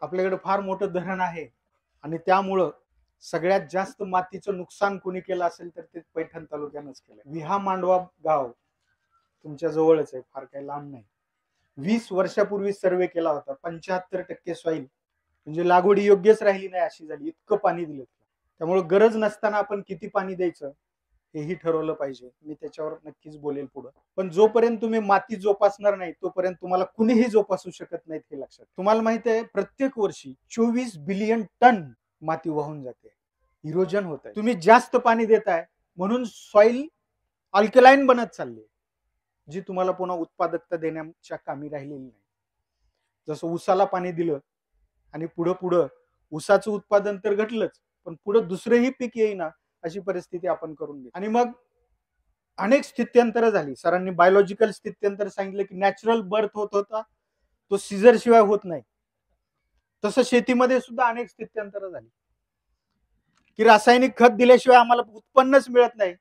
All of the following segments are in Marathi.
आपल्याकडे फार मोठं धरण आहे आणि त्यामुळं सगळ्यात जास्त मातीचं नुकसान कोणी केलं असेल तर ते पैठण तालुक्यानंच केलं. विहा मांडवा गाव तुमच्या जवळच आहे, फार काही लांब नाही. 20 वर्षापूर्वी सर्वे केला होता. 75% सॉईल म्हणजे लागवडी योग्यच राहिली नाही अशी झाली, इतकं पाणी दिलं. त्यामुळे गरज नसताना आपण किती पाणी द्यायचं हेही ठरवलं पाहिजे. मी त्याच्यावर नक्कीच बोलेल पुढं. पण जोपर्यंत तुम्ही माती जोपासणार नाही तोपर्यंत तुम्हाला कुणीही जोपासू शकत नाहीत हे लक्षात. तुम्हाला माहित आहे प्रत्येक वर्षी 24 बिलियन टन माती वाहून जाते, इरोजन होत आहे. तुम्ही जास्त पाणी देताय म्हणून सॉइल अल्कलाईन बनत चालली, जी तुम्हाला पुन्हा उत्पादकता देण्याच्या कामी राहिलेली नाही. जसं ऊसाला पाणी दिलं आणि पुढं पुढं ऊसाचं उत्पादन तर घटलंच, पण पुढे दुसरंही पीक येईना अशी परिस्थिती आपण करून घेतो. आणि मग अनेक स्थित्यंतर झाली. सरांनी बायोलॉजिकल स्थित्यंतर सांगितलं की नॅचरल बर्थ होत होता तो सीझर शिवाय होत नाही. तसं शेतीमध्ये सुद्धा अनेक स्थित्यंतर झाली की रासायनिक खत दिल्याशिवाय आम्हाला उत्पन्नच मिळत नाही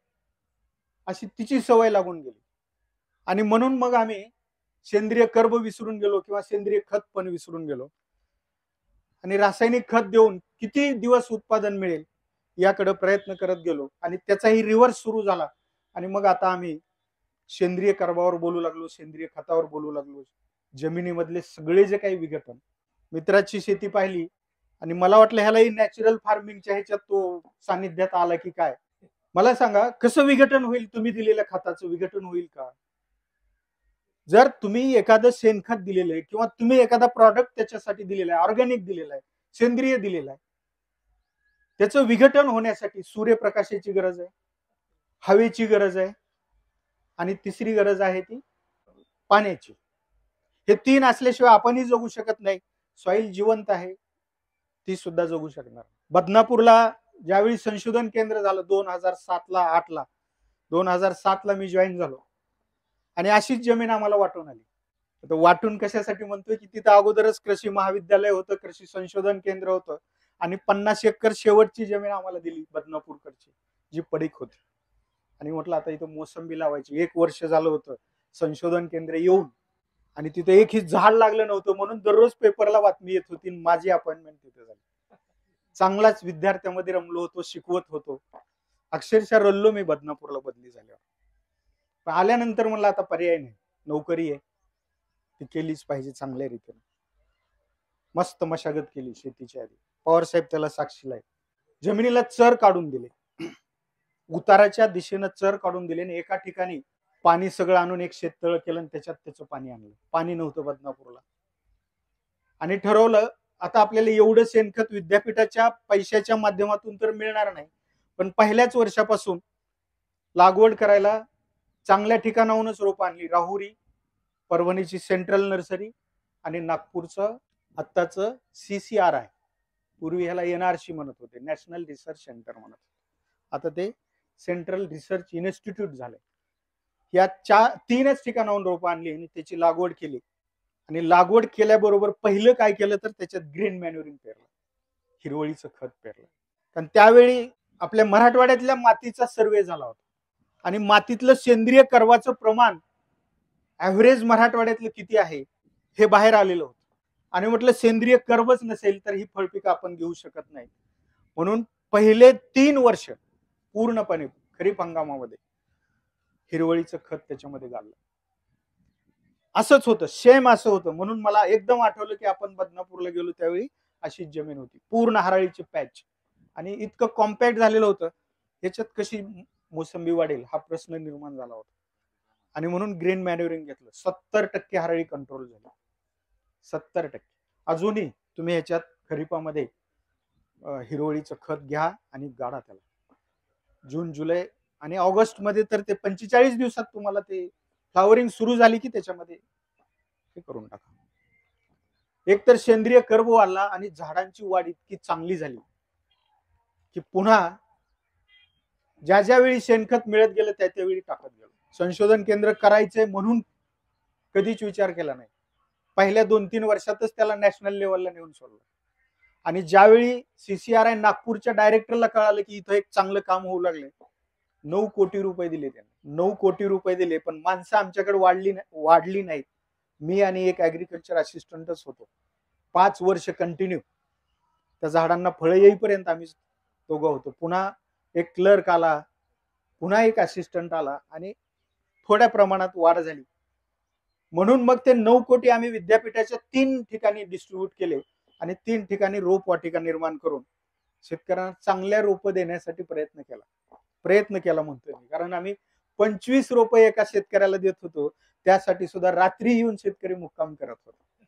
अशी तिची सवय लागून गेली. आणि म्हणून मग आम्ही सेंद्रिय कर्ब विसरून गेलो किंवा सेंद्रिय खत पण विसरून गेलो आणि रासायनिक खत देऊन किती दिवस उत्पादन मिळेल याकडे प्रयत्न करत गेलो आणि त्याचाही रिव्हर्स सुरू झाला. आणि मग आता आम्ही सेंद्रिय कर्बावर बोलू लागलो, सेंद्रिय खतावर बोलू लागलो. जमिनीमधले सगळे जे काही विघटन, मित्राची शेती पाहिली आणि मला वाटलं ह्यालाही नॅचरल फार्मिंगच्या ह्याच्यात तो सानिध्यात आला की काय. मला सांगा कसं विघटन होईल? तुम्ही दिलेल्या खताचं विघटन होईल का? जर तुम्ही एखादं शेणखत दिलेलं आहे किंवा तुम्ही एखादा प्रॉडक्ट त्याच्यासाठी दिलेला आहे, ऑर्गॅनिक दिलेला आहे, सेंद्रिय दिलेला आहे, त्याचं विघटन होण्यासाठी सूर्यप्रकाशाची गरज आहे, हवेची गरज आहे आणि तिसरी गरज आहे ती पाण्याची. हे तीन असल्याशिवाय आपणही जगू शकत नाही. सॉइल जिवंत आहे, ती सुद्धा जगू शकणार. बदनापूरला ज्यावेळी संशोधन केंद्र झालं 2007ला 8ला 2007ला मी जॉईन झालो आणि अशीच जमीन आम्हाला वाटून आली. तर वाटून कशासाठी म्हणतोय की तिथं अगोदरच कृषी महाविद्यालय होतं, कृषी संशोधन केंद्र होतं आणि 50 एकर शेवटची जमीन आम्हाला दिली बदनापूरकडची, जी पडीक होती. आणि म्हटलं आता इथं मोसंबी लावायची. 1 वर्ष झालं होतं संशोधन केंद्र येऊन आणि तिथे एकही झाड लागलं नव्हतं, म्हणून दररोज पेपरला बातमी येत होती. माझी अपॉइंटमेंट तिथे झाली. चांगलाच विद्यार्थ्यांमध्ये रमलो होतो, शिकवत होतो. अक्षरशः रल्लो मी बदनापूरला बदली झाल्यावर. पण आल्यानंतर म्हणलं आता पर्याय नाही, नोकरी आहे ती केलीच पाहिजे चांगल्या रीतीने. मस्त मशागत केली शेतीच्या आधी. पवार साहेब त्याला साक्षीला आहे. जमिनीला चर काढून दिले, उताराच्या दिशेनं चर काढून दिले आणि एका ठिकाणी पाणी सगळं आणून एक शेततळ केलं आणि त्याच्यात त्याचं पाणी आणलं. पाणी नव्हतं बदनापूरला आणि ठरवलं आता आपल्याला एवढं शेणखत विद्यापीठाच्या पैशाच्या माध्यमातून तर मिळणार नाही, पण पहिल्याच वर्षापासून लागवड करायला चांगल्या ठिकाणाहूनच रोप आणली. राहुरी, परभणीची सेंट्रल नर्सरी आणि नागपूरचं आत्ताचं CCRI, पूर्वी ह्याला NRC म्हणत होते, नॅशनल रिसर्च सेंटर म्हणत होते, आता ते सेंट्रल रिसर्च इन्स्टिट्यूट झालंय. या 3च ठिकाणाहून रोप आणली आणि त्याची लागवड केली. आणि लागवड केल्याबरोबर पहिलं काय केलं तर त्याच्यात ग्रीन मॅन्युरिंग पेरलं, हिरवळीचं खत पेरलं. कारण त्यावेळी आपल्या मराठवाड्यातल्या मातीचा सर्वे झाला होता आणि मातीतलं सेंद्रिय कर्वाचं प्रमाण ऍव्हरेज मराठवाड्यातलं किती आहे हे बाहेर आलेलं होतं. आणि म्हटलं सेंद्रिय कर्वच नसेल तर ही फळपिकं आपण घेऊ शकत नाही. म्हणून पहिले 3 वर्ष पूर्णपणे खरीप हंगामामध्ये हिरवळीचं खत त्याच्यामध्ये घाललं. असंच होतं, सेम असं होतं. म्हणून मला एकदम आठवलं की आपण बदनापूरला गेलो त्यावेळी अशीच जमीन होती, पूर्ण हराळीची पॅच आणि इतकं कॉम्पॅक्ट झालेलं होतं. याच्यात कशी मोसंबी वाढेल हा प्रश्न निर्माण झाला होता. आणि म्हणून ग्रीन मॅन्युरिंग घेतलं. 70% हराळी कंट्रोल झाली, 70%. अजूनही तुम्ही ह्याच्यात खरीपामध्ये हिरवळीचं खत घ्या आणि गाडा त्याला. जून, जुलै आणि ऑगस्ट मध्ये तर ते 45 दिवसात तुम्हाला ते फ्लावरिंग सुरू झाली की त्याच्यामध्ये हे करून टाका. एक तर सेंद्रिय कर्ब वाढला आणि झाडांची वाढ इतकी चांगली झाली की पुन्हा ज्या ज्या वेळी शेणखत मिळत गेलं त्या त्यावेळी टाकत गेलो. संशोधन केंद्र करायचंय म्हणून कधीच विचार केला नाही. पहिल्या 2-3 वर्षातच त्याला नॅशनल लेवलला नेऊन सोडलं. आणि ज्यावेळी CCRI नागपूरच्या डायरेक्टरला कळालं की इथं एक चांगलं काम होऊ लागले, 9 कोटी रुपये दिले त्यांनी. 9 कोटी रुपये दिले, पण माणसं आमच्याकडे वाढली नाहीत. मी आणि एक ऍग्रिकल्चर असिस्टंटच होतो. 5 वर्ष कंटिन्यू त्या झाडांना फळं येईपर्यंत आम्ही दोघं होतो. पुन्हा एक क्लर्क आला, पुन्हा एक असिस्टंट आला आणि थोड्या प्रमाणात वाढ झाली. म्हणून मग ते 9 कोटी आम्ही विद्यापीठाच्या 3 ठिकाणी डिस्ट्रीब्यूट केले आणि 3 ठिकाणी रोप वाटिका निर्माण करून शेतकऱ्यांना चांगल्या रोप देण्यासाठी प्रयत्न केला म्हणतोय मी. कारण आम्ही 25 रोप एका शेतकऱ्याला देत होतो, त्यासाठी सुद्धा रात्री येऊन शेतकरी मुक्काम करत होते.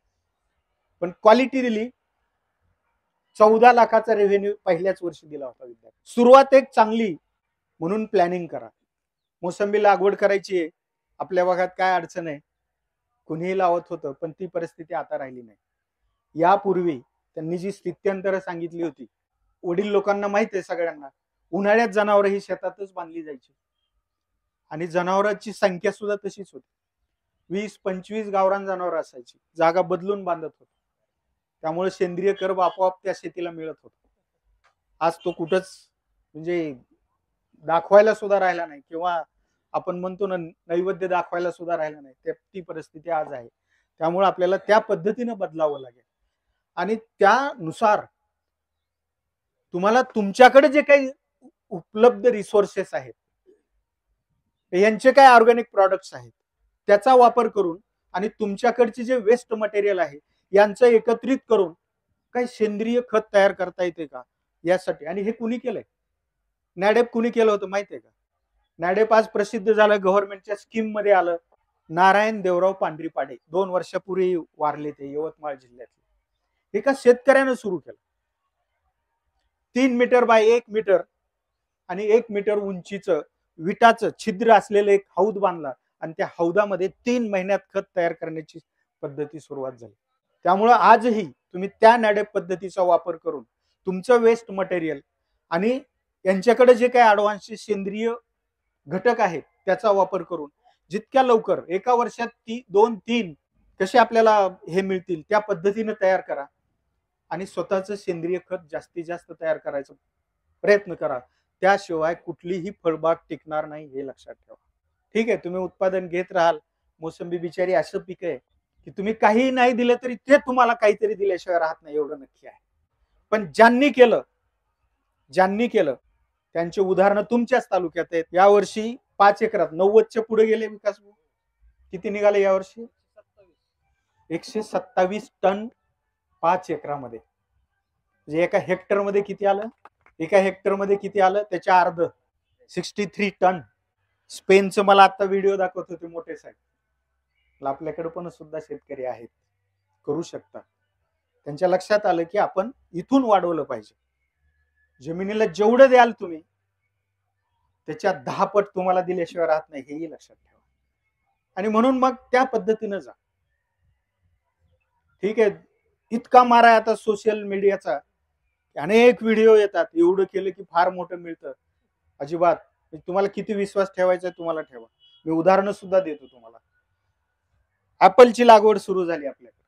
पण क्वालिटी दिली. 14 लाखाचा रेव्हेन्यू पहिल्याच वर्षी दिला होता विद्यापीठ. सुरुवात एक चांगली म्हणून प्लॅनिंग करा. मोसंबी लागवड करायची आहे, आपल्या भागात काय अडचण आहे, कुणीही लावत होतं, पण ती परिस्थिती आता राहिली नाही. यापूर्वी त्यांनी जी स्थित्यंतर सांगितली होती, वडील लोकांना माहित आहे सगळ्यांना, उन्हाळ्यात जनावरं ही शेतातच बांधली जायची आणि जनावरांची संख्या सुद्धा तशीच होती. 20-25 गावरान जनावर असायची, जागा बदलून बांधत होते. त्यामुळे सेंद्रिय कर्ब आपोआप त्या शेतीला मिळत होता. आज तो कुठंच म्हणजे दाखवायला सुद्धा राहिला नाही, किंवा आपण म्हणतो ना नैवेद्य दाखवायला सुद्धा राहिला नाही. ती परिस्थिती आज आहे. त्यामुळे आपल्याला त्या पद्धतीने बदलावं लागेल आणि त्यानुसार तुम्हाला तुमच्याकडे जे काही उपलब्ध रिसोर्सेस आहेत, यांचे काय ऑर्गॅनिक प्रॉडक्ट्स आहेत, त्याचा वापर करून आणि तुमच्याकडचे जे वेस्ट मटेरियल आहे यांचं एकत्रित करून काही सेंद्रिय खत तयार करता येते का यासाठी. आणि हे कुणी केलंय? नॅडेप कुणी केलं होतं माहितीये का? नॅडेप आज प्रसिद्ध झालं, गव्हर्नमेंटच्या स्कीम मध्ये आलं. नारायण देवराव पांढरीपाडे 2 वर्षापूर्वी वारले, ते यवतमाळ जिल्ह्यातले. एका शेतकऱ्यानं सुरू केलं. 3 मीटर बाय 1 मीटर आणि 1 मीटर उंचीचं विटाचं छिद्र असलेलं एक हौद बांधला आणि त्या हौदामध्ये 3 महिन्यात खत तयार करण्याची पद्धती सुरुवात झाली. त्यामुळे आजही तुम्ही त्या नॅडेप पद्धतीचा वापर करून तुमचं वेस्ट मटेरियल आणि यांच्याकडे जे काही ॲडव्हान्सचे सेंद्रिय घटक आहेत त्याचा वापर करून जितक्या लवकर एका वर्षात 2-3 कसे आपल्याला हे मिळतील त्या पद्धतीने तयार करा आणि स्वतःचं सेंद्रिय खत जास्तीत जास्त तयार करायचा प्रयत्न करा. त्याशिवाय कुठलीही फळबाग टिकणार नाही, हे लक्षात ठेवा. ठीक आहे, तुम्ही उत्पादन घेत राहाल. मोसंबी बिचारी असं पीक आहे की तुम्ही काही नाही दिलं तरी ते तुम्हाला काहीतरी दिल्याशिवाय राहत नाही, एवढं नक्की आहे. पण ज्यांनी केलं त्यांचे उदाहरणं तुमच्याच तालुक्यात आहेत. यावर्षी 5 एकरात 90च्या पुढे गेले विकास. किती निघाले यावर्षी? 127 टन 5 एकरामध्ये. म्हणजे एका हेक्टरमध्ये किती आलं? त्याच्या अर्ध 63 टन. स्पेनचं मला आता व्हिडिओ दाखवत होते मोठे साहेब. आपल्याकडे पण सुद्धा शेतकरी आहेत, करू शकतात. त्यांच्या लक्षात आलं की आपण इथून वाढवलं पाहिजे. जमिनीला जेवढं द्याल तुम्ही त्याच्या 10 पट तुम्हाला दिल्याशिवाय राहत नाही, हेही लक्षात ठेवा. आणि म्हणून मग त्या पद्धतीनं जा. ठीक आहे, इतका मारा आहे आता सोशल मीडियाचा, अनेक व्हिडिओ येतात, एवढं केलं की फार मोठं मिळतं. अजिबात. तुम्हाला किती विश्वास ठेवायचा आहे तुम्हाला ठेवा. मी उदाहरणं सुद्धा देतो तुम्हाला. ऍपलची लागवड सुरू झाली आपल्याकडे.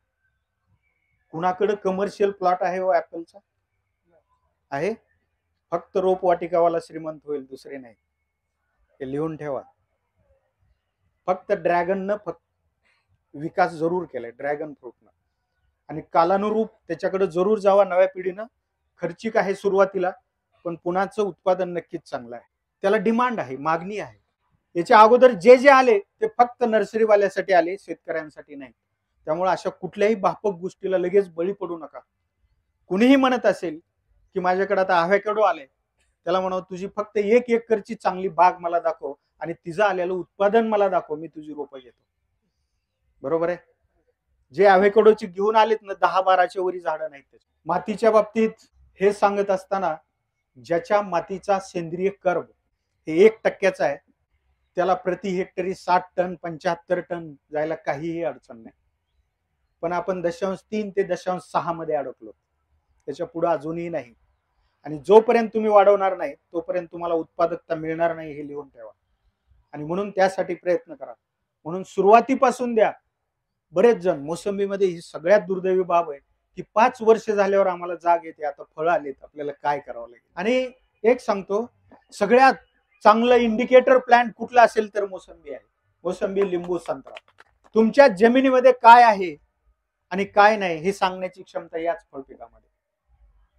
कुणाकडे कमर्शियल प्लॉट आहे हो ऍपलचा? आहे? फक्त रोप वाटिकावाला श्रीमंत होईल, दुसरे नाही. हे लिहून ठेवा. फक्त ड्रॅगननं विकास जरूर केलाय, ड्रॅगन फ्रूटनं. आणि कालानुरूप त्याच्याकडे जरूर जावा. नव्या पिढीनं खर्चिक आहे सुरुवातीला, पण पुण्याचं उत्पादन नक्कीच चांगलं आहे. त्याला डिमांड आहे, मागणी आहे. याच्या अगोदर जे जे आले ते फक्त नर्सरीवाल्यासाठी आले, शेतकऱ्यांसाठी नाही. त्यामुळे अशा कुठल्याही बापक गोष्टीला लगेच बळी पडू नका. कुणीही म्हणत असेल की माझ्याकडे आता अव्होकॅडो आले, त्याला म्हणावं तुझी फक्त 1 एकरची चांगली बाग मला दाखव आणि तिचं आलेलं उत्पादन मला दाखव, मी तुझी रोपं घेतो. बरोबर आहे? जे अव्होकॅडोची घेऊन आलेत ना 10-12च्या वरी झाडं नाहीत. मातीच्या बाबतीत हे सांगत असताना, ज्याच्या मातीचा सेंद्रिय कर्ब हे 1% आहे, त्याला प्रति हेक्टरी 60 टन 75 टन जायला काहीही अडचण नाही. पण आपण 0.3 ते 0.6 मध्ये अडकलो. त्याच्या पुढे अजूनही नाही. आणि जोपर्यंत तुम्ही वाढवणार नाही तोपर्यंत तुम्हाला उत्पादकता मिळणार नाही, हे लिहून ठेवा. आणि म्हणून त्यासाठी प्रयत्न करा. म्हणून सुरुवातीपासून द्या. बरेच जण मोसंबीमध्ये ही सगळ्यात दुर्दैवी बाब आहे की 5 वर्ष झाल्यावर आम्हाला जाग येते, आता फळं आलेत, आपल्याला काय करावं लागेल. आणि एक सांगतो, सगळ्यात चांगलं इंडिकेटर प्लांट कुठला असेल तर मोसंबी आहे. मोसंबी, लिंबू, संत्रा. तुमच्या जमिनीमध्ये काय आहे आणि काय नाही हे सांगण्याची क्षमता याच फळपिकामध्ये.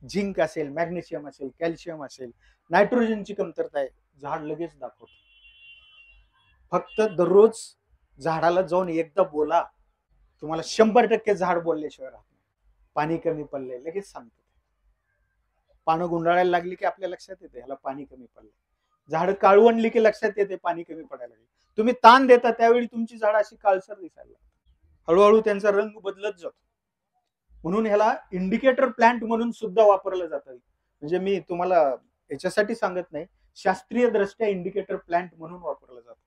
झिंक असेल, मॅग्नेशियम असेल, कॅल्शियम असेल, नायट्रोजनची कमतरता आहे, झाड लगेच दाखवतो. फक्त दररोज झाडाला जाऊन एकदा बोला, तुम्हाला 100% झाड बोलल्याशिवाय राहत नाही. पाणी कमी पडले लगेच सांगतो. पानं गुंडाळायला लागली की आपल्या लक्षात येते ह्याला पाणी कमी पडले. झाड काळवंडली की लक्षात येते पाणी कमी पडायला लागले. तुम्ही ताण देता त्यावेळी तुमची झाड अशी काळसर दिसायला लागते, हळूहळू त्यांचा रंग बदलत जातो. म्हणून ह्याला इंडिकेटर प्लांट म्हणून सुद्धा वापरलं जातं. म्हणजे मी तुम्हाला याच्यासाठी सांगत नाही, शास्त्रीय दृष्ट्या इंडिकेटर प्लांट म्हणून वापरलं जातं.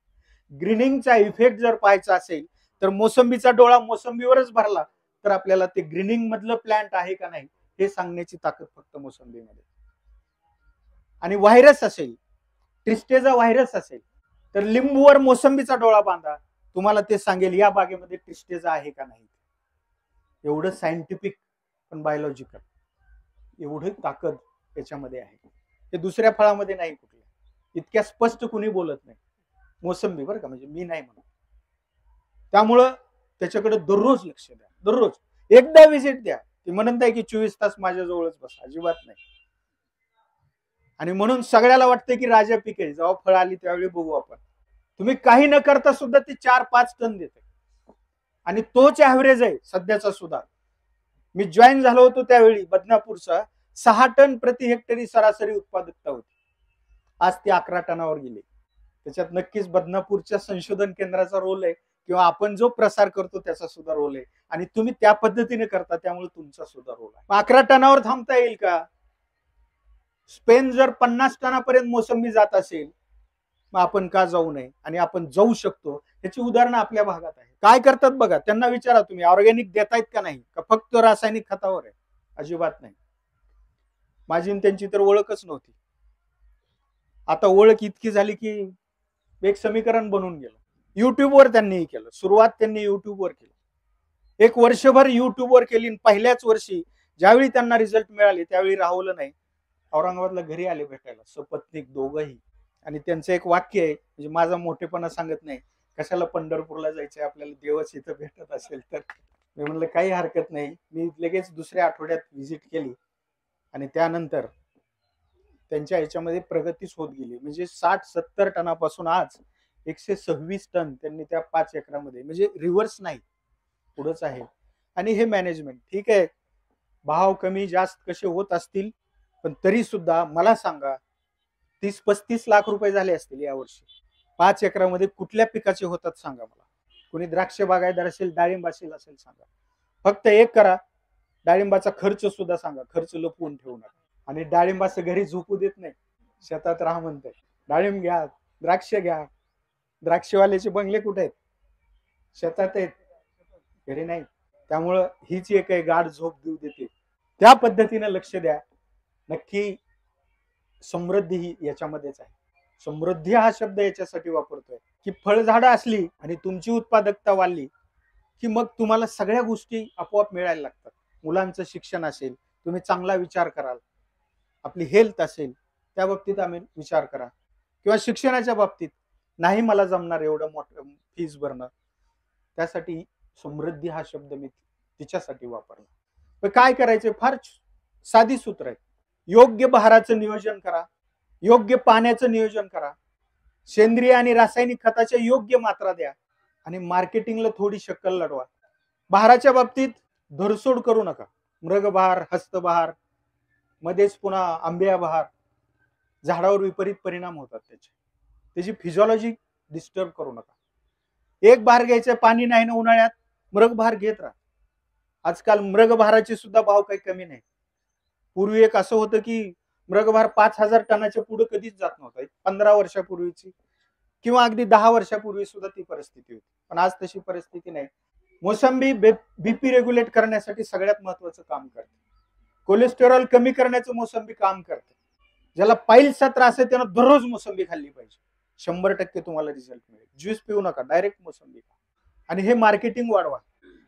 ग्रीनिंगचा इफेक्ट जर पाहायचा असेल तर मोसंबीचा डोळा मोसंबीवरच भरला तर आपल्याला ते ग्रीनिंग मधलं प्लांट आहे का नाही हे सांगण्याची ताकद फक्त मोसंबीमध्ये. आणि व्हायरस असेल, ट्रिस्टेजा व्हायरस असेल तर लिंबूवर मोसंबीचा डोळा बांधा, तुम्हाला ते सांगेल या बागेमध्ये ट्रिस्टेजा आहे का नाही. एवढं सायंटिफिक पण बायोलॉजिकल, एवढी ताकद याच्यामध्ये आहे. ते दुसऱ्या फळामध्ये नाही कुठल्या. इतक्या स्पष्ट कुणी बोलत नाही. मोसंबी बरं का, म्हणजे मी नाही म्हणत. त्यामुळं त्याच्याकडे दररोज लक्ष द्या, दररोज एकदा विजिट द्या. ती म्हणत आहे की 24 तास माझ्या जवळच बसा, अजिबात नाही. आणि म्हणून सगळ्याला वाटतं की राजा पिके जेव्हा फळ आली त्यावेळी बघू आपण. तुम्ही काही न करता सुद्धा ती 4-5 टन देते आणि तोच ऍव्हरेज आहे सध्याचा सुद्धा. मी जॉईन झालो होतो त्यावेळी बदनापूरचा 6 टन प्रति हेक्टरी सरासरी उत्पादकता होती. आज ती 11 टनावर गेली. त्याच्यात नक्कीच बदनापूरच्या संशोधन केंद्राचा रोल आहे किंवा आपण जो प्रसार करतो त्याचा सुद्धा रोल आहे. आणि तुम्ही त्या पद्धतीने करता त्यामुळे तुमचा सुद्धा रोल आहे. 11 टनावर थांबता येईल का? स्पेन जर 50 टनापर्यंत मोसंबी जात असेल मग आपण का जाऊ नये? आणि आपण जाऊ शकतो याची उदाहरणं आपल्या भागात आहे. काय करतात बघा, त्यांना विचारा तुम्ही ऑर्गॅनिक देतायत का नाही, का फक्त रासायनिक खतावर आहे? अजिबात नाही. माझी त्यांची तर ओळखच नव्हती. आता ओळख इतकी झाली की एक समीकरण बनून गेलं. युट्यूबवर त्यांनी केलं, सुरुवात त्यांनी युट्यूबवर केली. 1 वर्षभर युट्यूबवर केली. पहिल्याच वर्षी ज्यावेळी त्यांना रिझल्ट मिळाले त्यावेळी राहवलं नाही, औरंगाबादला घरी आले भेटायला, सपत्नीक दोघंही. आणि त्यांचं एक वाक्य आहे, म्हणजे माझा मोठेपणा सांगत नाही, कशाला पंढरपूरला जायचंय, आपल्याला देवच इथं भेटत असेल तर. मी म्हणलं काही हरकत नाही. मी लगेच दुसऱ्या आठवड्यात व्हिजिट केली आणि त्यानंतर त्यांच्या ह्याच्यामध्ये प्रगतीच होत गेली. म्हणजे 60-70 टनापासून आज 126 टन त्यांनी त्या 5 एकरामध्ये, म्हणजे रिव्हर्स नाही, पुढंच आहे. आणि हे मॅनेजमेंट ठीक आहे, भाव कमी जास्त कसे होत असतील पण तरी सुद्धा मला सांगा 30-35 लाख रुपये झाले असतील यावर्षी 5 एकरामध्ये. कुठल्या पिकाचे होतात सांगा मला. कोणी द्राक्ष बागायतदार असेल, डाळिंब असेल सांगा. फक्त एक करा, डाळिंबाचा खर्च सुद्धा सांगा, खर्च लपवून ठेवू नका. आणि डाळिंबाचं घरी झोपू देत नाही, शेतात राहा म्हणते. डाळिंब घ्या, द्राक्ष घ्या. द्राक्षवाल्याचे बंगले कुठे आहेत? शेतात आहेत, घरी नाही. त्यामुळं हीच एक आहे गाढ झोप देऊ देते. त्या पद्धतीने लक्ष द्या. नक्की समृद्धी ही याच्यामध्येच आहे. समृद्धी हा शब्द याच्यासाठी वापरतोय की फळझाडं असली आणि तुमची उत्पादकता वाढली की मग तुम्हाला सगळ्या गोष्टी आपोआप मिळायला लागतात. मुलांचं शिक्षण असेल, तुम्ही चांगला विचार कराल. आपली हेल्थ असेल त्या बाबतीत आम्ही विचार करा, किंवा शिक्षणाच्या बाबतीत नाही मला जमणार एवढं मोठं फीस भरणं, त्यासाठी समृद्धी हा शब्द मी तिच्यासाठी वापरला. पण काय करायचं, फार साधी सूत्र आहे. योग्य बहाराचं नियोजन करा, योग्य पाण्याचं नियोजन करा, सेंद्रिय आणि रासायनिक खताच्या योग्य मात्रा द्या आणि मार्केटिंगला थोडी शक्कल लढवा. बहाराच्या बाबतीत धरसोड करू नका. मृगबहार, हस्तबहार, मध्येच पुन्हा आंब्या बहार, झाडावर विपरीत परिणाम होतात त्याची फिजिओलॉजी डिस्टर्ब करू नका. एक बहार घ्यायचं, पाणी नाही ना उन्हाळ्यात, मृगबहार घेत राहा. आजकाल मृगबहाराचे सुद्धा भाव काही कमी नाही. पूर्वी एक असं होतं की मृगबहार 5,000 टनाच्या पुढे कधीच जात नव्हता. 15 वर्षापूर्वीची किंवा अगदी 10 वर्षापूर्वी सुद्धा ती परिस्थिती होती, पण आज तशी परिस्थिती नाही. मोसंबी बीपी रेग्युलेट करण्यासाठी सगळ्यात महत्वाचं काम करते. कोलेस्टेरॉल कमी करण्याचं मोसंबी काम करते. ज्याला पाईल्सचा त्रास आहे त्यानं दररोज मोसंबी खाल्ली पाहिजे, 100% तुम्हाला रिझल्ट मिळेल. ज्यूस पिऊ नका, डायरेक्ट मोसंबी खा. आणि हे मार्केटिंग वाढवा.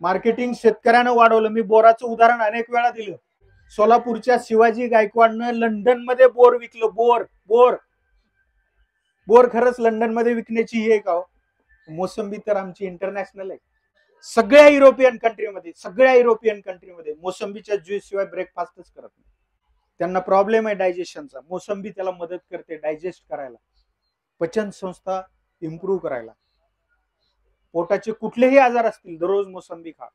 मार्केटिंग शेतकऱ्यानं वाढवलं. मी बोराचं उदाहरण अनेक वेळा दिलं. सोलापूरच्या शिवाजी गायकवाडनं लंडन मध्ये बोर विकलं. बोर खरंच लंडन मध्ये विकण्याची ही आहे का? मोसंबी तर आमची इंटरनॅशनल आहे. सगळ्या युरोपियन कंट्रीमध्ये मोसंबीच्या ज्यूस शिवाय ब्रेकफास्टच करत नाही. त्यांना प्रॉब्लेम आहे डायजेशनचा. मोसंबी त्याला मदत करते डायजेस्ट करायला, पचन संस्था इम्प्रूव्ह करायला. पोटाचे कुठलेही आजार असतील दररोज मोसंबी खा.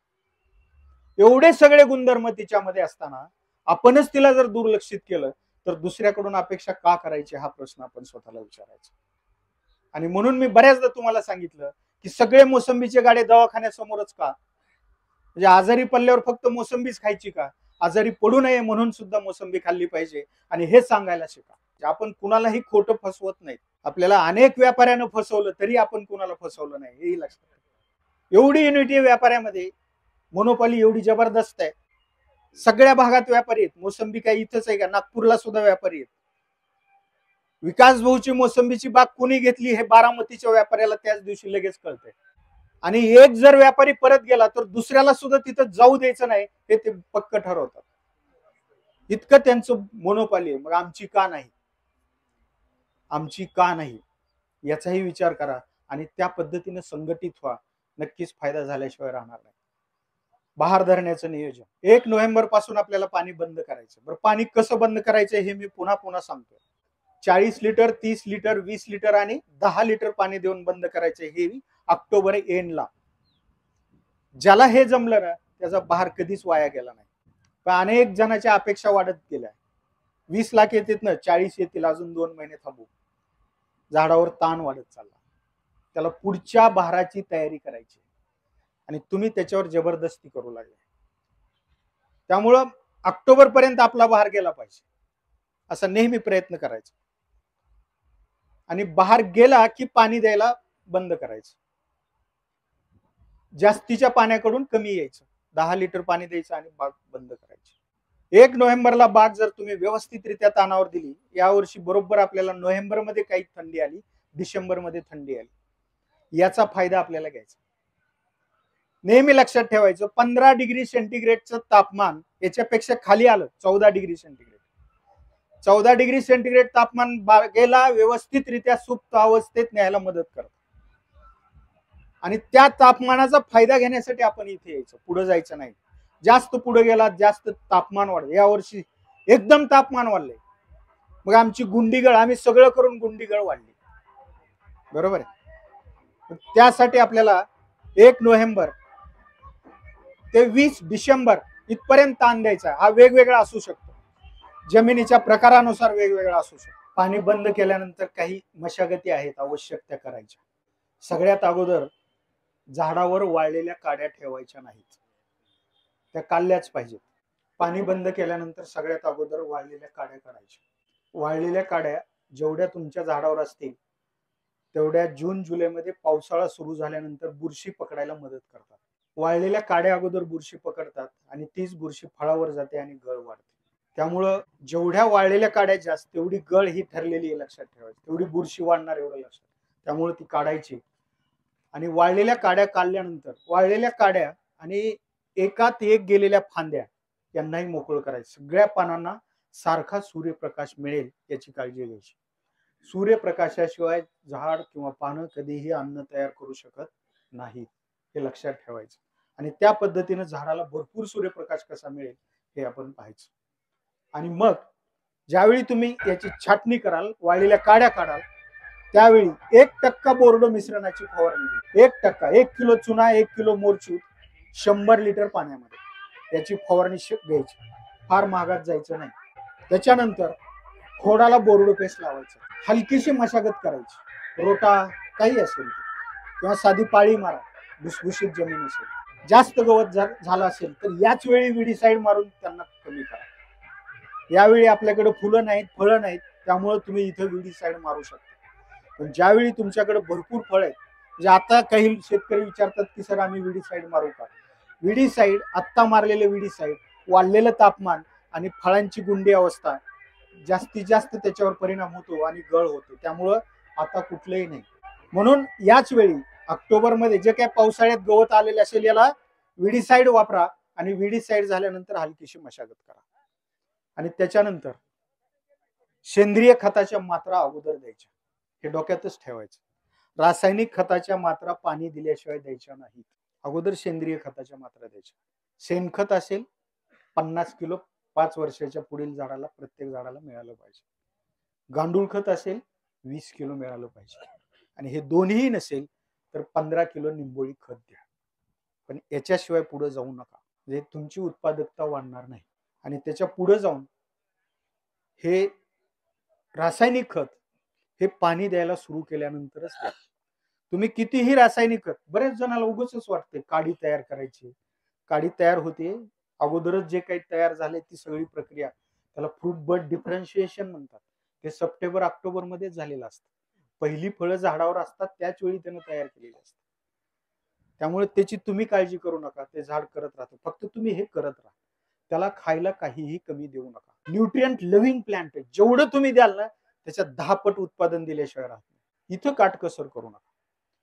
एवढे सगळे गुणधर्म तिच्यामध्ये असताना आपणच तिला जर दुर्लक्षित केलं तर दुसऱ्याकडून अपेक्षा का करायची, हा प्रश्न आपण स्वतःला विचारायचा. आणि म्हणून मी बऱ्याचदा तुम्हाला सांगितलं की सगळे मोसंबीचे गाडे दवाखान्यासमोरच का? म्हणजे आजारी पडल्यावर फक्त मोसंबीच खायची का? आजारी पडू नये म्हणून सुद्धा मोसंबी खाल्ली पाहिजे. आणि हे सांगायला शिका. आपण कुणालाही खोटं फसवत नाही. आपल्याला अनेक व्यापाऱ्यानं फसवलं तरी आपण कुणाला फसवलं नाही, हेही लक्षात ठेवा. एवढी युनिटी व्यापाऱ्यामध्ये, मोनोपॉली एवढी जबरदस्त आहे. सगळ्या भागात व्यापारी आहेत. मोसंबी काही इथंच आहे का? नागपूरला सुद्धा व्यापारी आहेत. विकास भाऊची मोसंबीची बाग कोणी घेतली हे बारामतीच्या व्यापाऱ्याला त्याच दिवशी लगेच कळतंय. आणि एक जर व्यापारी परत गेला तर दुसऱ्याला सुद्धा तिथं जाऊ द्यायचं नाही, हे ते पक्क ठरवतात. इतकं त्यांचं मोनोपॉली आहे. मग आमची का नाही? आमची का नाही याचाही विचार करा आणि त्या पद्धतीने संघटित व्हा. नक्कीच फायदा झाल्याशिवाय राहणार नाही. बहार धरण्याचं नियोजन 1 नोव्हेंबर पासून आपल्याला पाणी बंद करायचं. बरं, पाणी कसं बंद करायचं हे मी पुन्हा पुन्हा सांगतो. 40 लिटर, 30 लिटर, 20 लिटर आणि 10 लिटर पाणी देऊन बंद करायचे. हे ऑक्टोबर एंडला. ज्याला हे जमलं ना त्याचा बहार कधीच वाया गेला नाही. पण अनेक जणांच्या अपेक्षा वाढत गेल्या. 20 लाख येतात ना, 40 येतील, अजून 2 महिने थांबू. झाडावर ताण वाढत चालला. त्याला पुढच्या बहाराची तयारी करायची आणि तुम्ही त्याच्यावर जबरदस्ती करू लागले. त्यामुळं ऑक्टोबर पर्यंत आपला बहार गेला पाहिजे असा नेहमी प्रयत्न करायचा. आणि बहार गेला की पाणी द्यायला बंद करायचं. जास्तीच्या पाण्याकडून कमी यायचं. 10 लिटर पाणी द्यायचं आणि बाग बंद करायची. 1 नोव्हेंबरला बाग जर तुम्ही व्यवस्थितरित्या तानावर दिली, यावर्षी बरोबर आपल्याला नोव्हेंबरमध्ये काही थंडी आली, डिसेंबरमध्ये थंडी आली, याचा फायदा आपल्याला घ्यायचा. नेहमी लक्षात ठेवायचं 15 डिग्री सेंटीग्रेडचं तापमान याच्यापेक्षा खाली आलं, 14 डिग्री सेंटीग्रेड, 14 डिग्री सेंटीग्रेड तापमान बागेला व्यवस्थितरित्या सुप्त अवस्थेत न्यायला मदत करतं. आणि त्या तापमानाचा फायदा घेण्यासाठी आपण इथे यायचं, पुढे जायचं नाही. जास्त पुढे गेला जास्त तापमान वाढलं. यावर्षी एकदम तापमान वाढलंय. मग आमची गुंडीगळ, आम्ही सगळं करून गुंडीगळ वाढली. बरोबर आहे. त्यासाठी आपल्याला 1 नोव्हेंबर ते 20 डिसेंबर इथपर्यंत ताण द्यायचा. हा वेगवेगळा असू शकतो, जमिनीच्या प्रकारानुसार वेगवेगळा असू शकतो. पाणी बंद केल्यानंतर काही मशागती आहेत आवश्यक त्या करायच्या. सगळ्यात अगोदर झाडावर वाळलेल्या काड्या ठेवायच्या नाहीत, त्या काढल्याच पाहिजेत. पाणी बंद केल्यानंतर सगळ्यात अगोदर वाळलेल्या काड्या काढायच्या. वाळलेल्या काड्या जेवढ्या तुमच्या झाडावर असतील तेवढ्या जून जुलैमध्ये पावसाळा सुरू झाल्यानंतर बुरशी पकडायला मदत करतात. वाळलेल्या काड्या अगोदर बुरशी पकडतात आणि तीच बुरशी फळावर जाते आणि गळ वाढते. त्यामुळं जेवढ्या वाळलेल्या काड्या जास्त तेवढी गळ ही ठरलेली आहे, लक्षात ठेवायची. तेवढी बुरशी वाढणार एवढं लक्षात. त्यामुळे ती काढायची. आणि वाळलेल्या काड्या काढल्यानंतर वाळलेल्या काड्या आणि एकात एक गेलेल्या फांद्या यांनाही मोकळं करायचं. सगळ्या पानांना सारखा सूर्यप्रकाश मिळेल याची काळजी घ्यायची. सूर्यप्रकाशाशिवाय झाड किंवा पानं कधीही अन्न तयार करू शकत नाहीत, हे लक्षात ठेवायचं. आणि त्या पद्धतीने झाडाला भरपूर सूर्यप्रकाश कसा मिळेल हे आपण पाहायचं. आणि मग ज्यावेळी तुम्ही याची छाटणी कराल, वाळलेल्या काड्या काढाल, त्यावेळी 1% बोर्डो मिश्रणाची फवारणी. 1%, 1 किलो चुना, 1 किलो मोरचूत 100 लिटर पाण्यामध्ये याची फवारणी घ्यायची. फार महागात जायचं नाही. त्याच्यानंतर खोडाला बोर्डो पेस्ट लावायचं. हलकीशी मशागत करायची. रोटा काही असेल किंवा साधी पाळी मारा, भुसभुशीत जमीन असेल. जास्त गवत झालं असेल तर याच वेळी विडीसाईड मारून त्यांना कमी करा. यावेळी आपल्याकडे फुलं नाहीत, फळं नाहीत, त्यामुळे तुम्ही इथं विडीसाईड मारू शकता. पण ज्यावेळी तुमच्याकडे भरपूर फळ आहेत, म्हणजे आता काही शेतकरी विचारतात की सर आम्ही विडीसाईड मारू का? विडीसाईड, आत्ता मारलेले विडीसाईड, वाढलेलं तापमान आणि फळांची गुंडी अवस्था जास्तीत जास्त त्याच्यावर परिणाम होतो आणि गळ होते. त्यामुळं आता कुठलंही नाही. म्हणून याच वेळी ऑक्टोबरमध्ये जे काही पावसाळ्यात गवत आलेले असेल याला विडीसाईड वापरा आणि विडीसाईड झाल्यानंतर हलकीशी मशागत करा. आणि त्याच्यानंतर सेंद्रिय खताच्या मात्रा अगोदर द्यायच्या, हे डोक्यातच ठेवायचं. रासायनिक खताच्या मात्रा पाणी दिल्याशिवाय द्यायच्या नाहीत. अगोदर सेंद्रिय खताच्या मात्रा द्यायच्या. शेणखत असेल 50 किलो 5 वर्षाच्या पुढील झाडाला, प्रत्येक झाडाला मिळालं पाहिजे. गांडूळ खत असेल 20 किलो मिळालं पाहिजे. आणि हे दोन्ही नसेल तर 15 किलो निंबोळी खत द्या. पण याच्याशिवाय पुढे जाऊ नका, म्हणजे तुमची उत्पादकता वाढणार नाही. आणि त्याच्या पुढे जाऊन हे रासायनिक खत हे पाणी द्यायला सुरू केल्यानंतरच द्या. तुम्ही कितीही रासायनिक खत, बरेच जणांना उगाचच वाटते काडी तयार करायची. काडी तयार होते अगोदरच, जे काही तयार झाले ती सगळी प्रक्रिया, त्याला फ्रूट बड डिफरन्शिएशन म्हणतात. ते सप्टेंबर ऑक्टोबर मध्येच झालेलं असतं. पहिली फळं झाडावर असतात त्याच वेळी त्यानं तयार केलेली असतात. त्यामुळे त्याची तुम्ही काळजी करू नका, ते झाड करत राहतं. फक्त तुम्ही हे करत राहा, त्याला खायला काहीही कमी देऊ नका. न्यूट्रिएंट लिव्हिंग प्लांट आहे, जेवढं तुम्ही द्याल ना त्याच्यात 10 पट उत्पादन दिल्याशिवाय राहत नाही. इथं काटकसर करू नका.